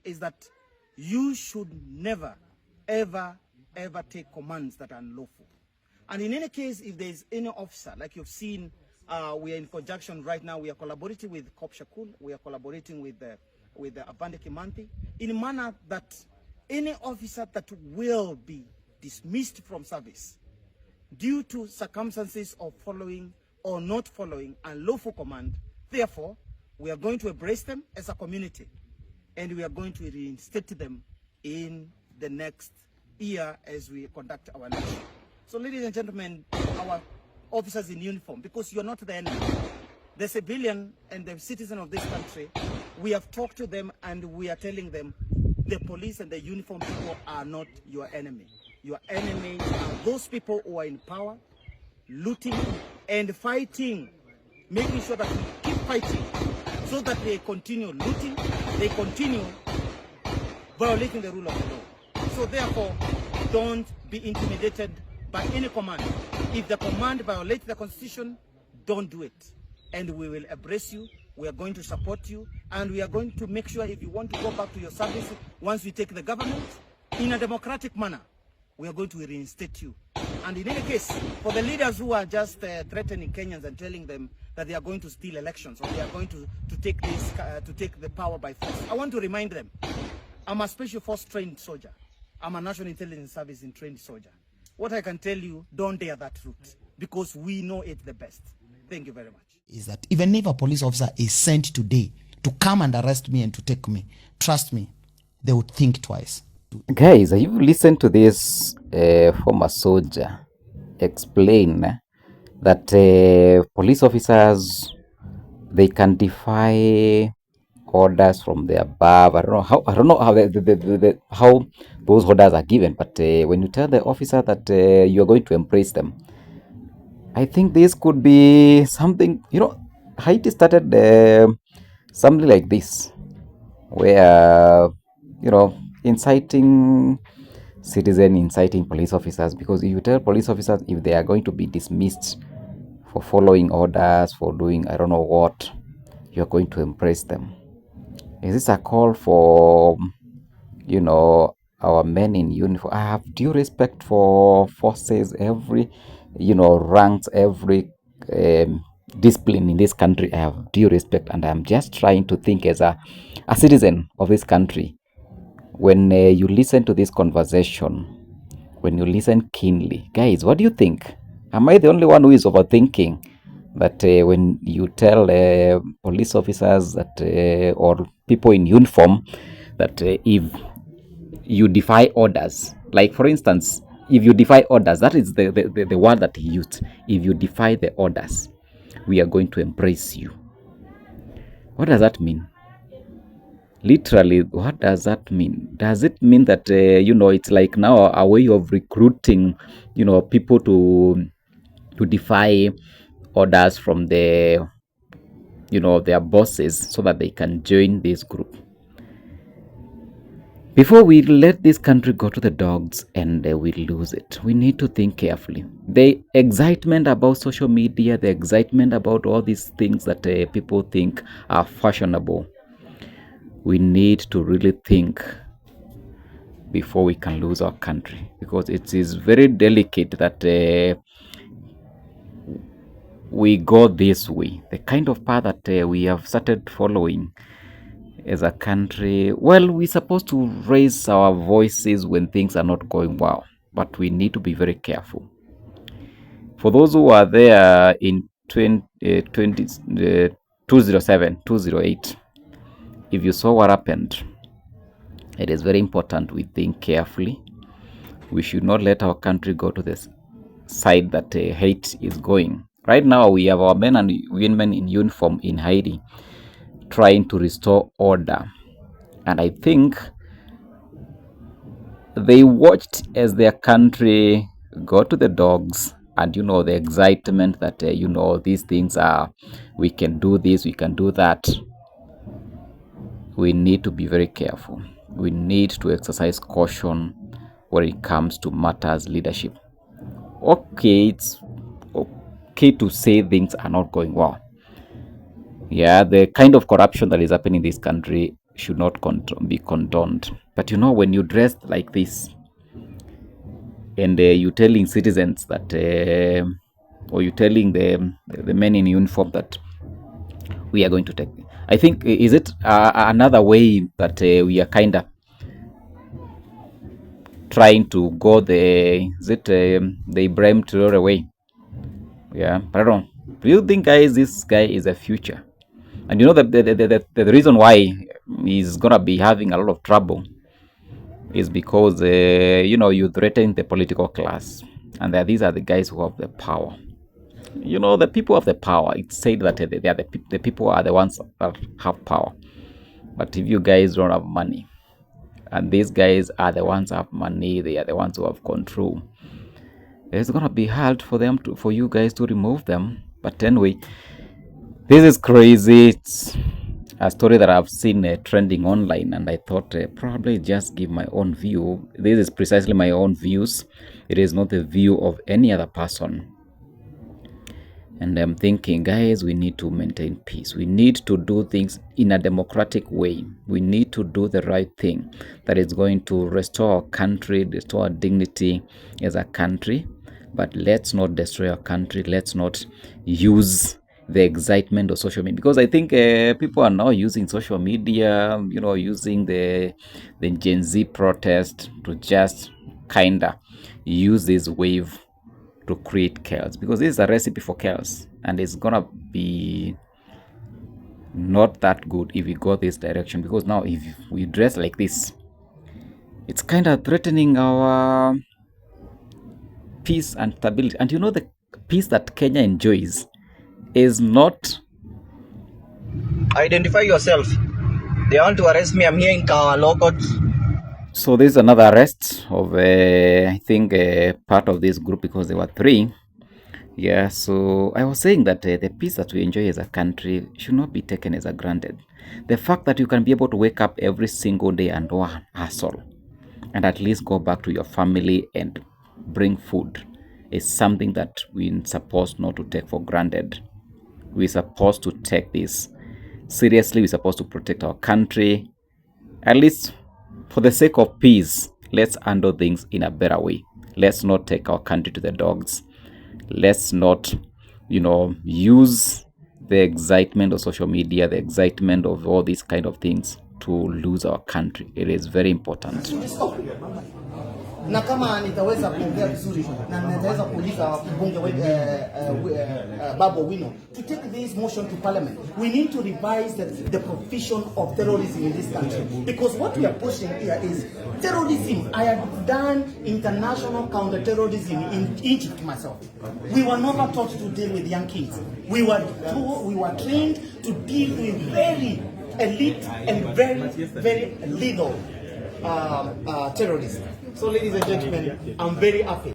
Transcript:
is that you should never, ever, ever take commands that are unlawful. And in any case, if there is any officer, like you've seen, we are in conjunction right now. We are collaborating with Cop Shakul. We are collaborating with Abande Kimanthi in a manner that any officer that will be dismissed from service due to circumstances of following or not following unlawful command, therefore, we are going to embrace them as a community, and we are going to reinstate them in the next year as we conduct our election. So, ladies and gentlemen, our officers in uniform, because you're not the enemy. The civilian and the citizen of this country, we have talked to them and we are telling them the police and the uniform people are not your enemy. Your enemy are those people who are in power, looting and fighting, making sure that we keep fighting so that they continue looting, they continue violating the rule of the law. So therefore, don't be intimidated by any command. If the command violates the Constitution, don't do it. And we will embrace you. We are going to support you. And we are going to make sure if you want to go back to your service, once we take the government, in a democratic manner, we are going to reinstate you. And in any case, for the leaders who are just threatening Kenyans and telling them that they are going to steal elections or they are going to take the power by force, I want to remind them, I'm a special force trained soldier. I'm a National Intelligence Service trained soldier. What I can tell you, don't dare that route, because we know it the best. Thank you very much. Is that even if a police officer is sent today to come and arrest me and to take me, trust me, they would think twice. Guys, you've listened to this former soldier explain that police officers, they can defy orders from the above. I don't know how those orders are given, but when you tell the officer that you are going to embrace them, I think this could be something. Haiti started something like this, where inciting police officers, because if you tell police officers if they are going to be dismissed for following orders, for doing I don't know what, you're going to embrace them. Is this a call for our men in uniform? I have due respect for forces, every ranks, every discipline in this country. I have due respect, and I'm just trying to think as a citizen of this country. When you listen to this conversation, when you listen keenly, guys, what do you think? Am I the only one who is overthinking that when you tell police officers that or people in uniform that if you defy orders, like for instance, if you defy orders, that is the word that he used. If you defy the orders, we are going to embrace you. What does that mean? Literally, what does that mean? Does it mean that it's like now a way of recruiting people to defy orders from their bosses so that they can join this group? Before we let this country go to the dogs and we lose it, we need to think carefully. The excitement about social media, the excitement about all these things that people think are fashionable, we need to really think before we can lose our country, because it is very delicate that we go this way. The kind of path that we have started following as a country, well, we're supposed to raise our voices when things are not going well, but we need to be very careful. For those who are there in 207, 208, if you saw what happened, it is very important we think carefully. We should not let our country go to this side that hate is going. Right now, we have our men and women in uniform in Haiti trying to restore order. And I think they watched as their country go to the dogs, and the excitement that these things are, we can do this, we can do that. We need to be very careful. We need to exercise caution when it comes to matters leadership. Okay, it's okay to say things are not going well. Yeah, the kind of corruption that is happening in this country should not be condoned. But you know, when you dress like this and you're telling citizens that, or you're telling the men in uniform that we are going to take, I think, is it another way that we are kind of trying to go the Ibrahim Traore way? Yeah, but I don't know. Do you think, guys, this guy is a future? And you know the reason why he's gonna be having a lot of trouble is because you know, you threaten the political class, and these are the guys who have the power. You know, the people have the power. It's said that they are the people are the ones that have power. But if you guys don't have money, and these guys are the ones who have money, they are the ones who have control, it's gonna be hard for you guys to remove them. But anyway, this is crazy. It's a story that I've seen trending online, and I thought probably just give my own view. This is precisely my own views. It is not the view of any other person. And I'm thinking, guys, we need to maintain peace. We need to do things in a democratic way. We need to do the right thing that is going to restore our country, restore our dignity as a country. But let's not destroy our country. Let's not use the excitement of social media, because I think people are now using social media, you know, using the Gen Z protest to just kind of use this wave to create chaos, because this is a recipe for chaos, and it's gonna be not that good if we go this direction. Because now if we dress like this, it's kind of threatening our peace and stability. And you know, the peace that Kenya enjoys is not... Identify yourself. They want to arrest me. I'm here in Kawalokot. So this is another arrest of I think part of this group, because there were 3. Yeah, so I was saying that the peace that we enjoy as a country should not be taken as a granted. The fact that you can be able to wake up every single day and do a hustle and at least go back to your family and bring food is something that we're supposed not to take for granted. We're supposed to take this seriously. We're supposed to protect our country. At least for the sake of peace, let's handle things in a better way. Let's not take our country to the dogs. Let's not, you know, use the excitement of social media, the excitement of all these kind of things to lose our country. It is very important. Na kama nitaweza kuongea vizuri na nitaweza kuuliza mbunge Babu Wino to take this motion to parliament, we need to revise the provision of terrorism in this country, because what we are pushing here is terrorism. I have done international counter-terrorism in Egypt myself. We were never taught to deal with young kids. We were trained to deal with very elite and very legal terrorism. So, ladies and gentlemen, I'm very happy.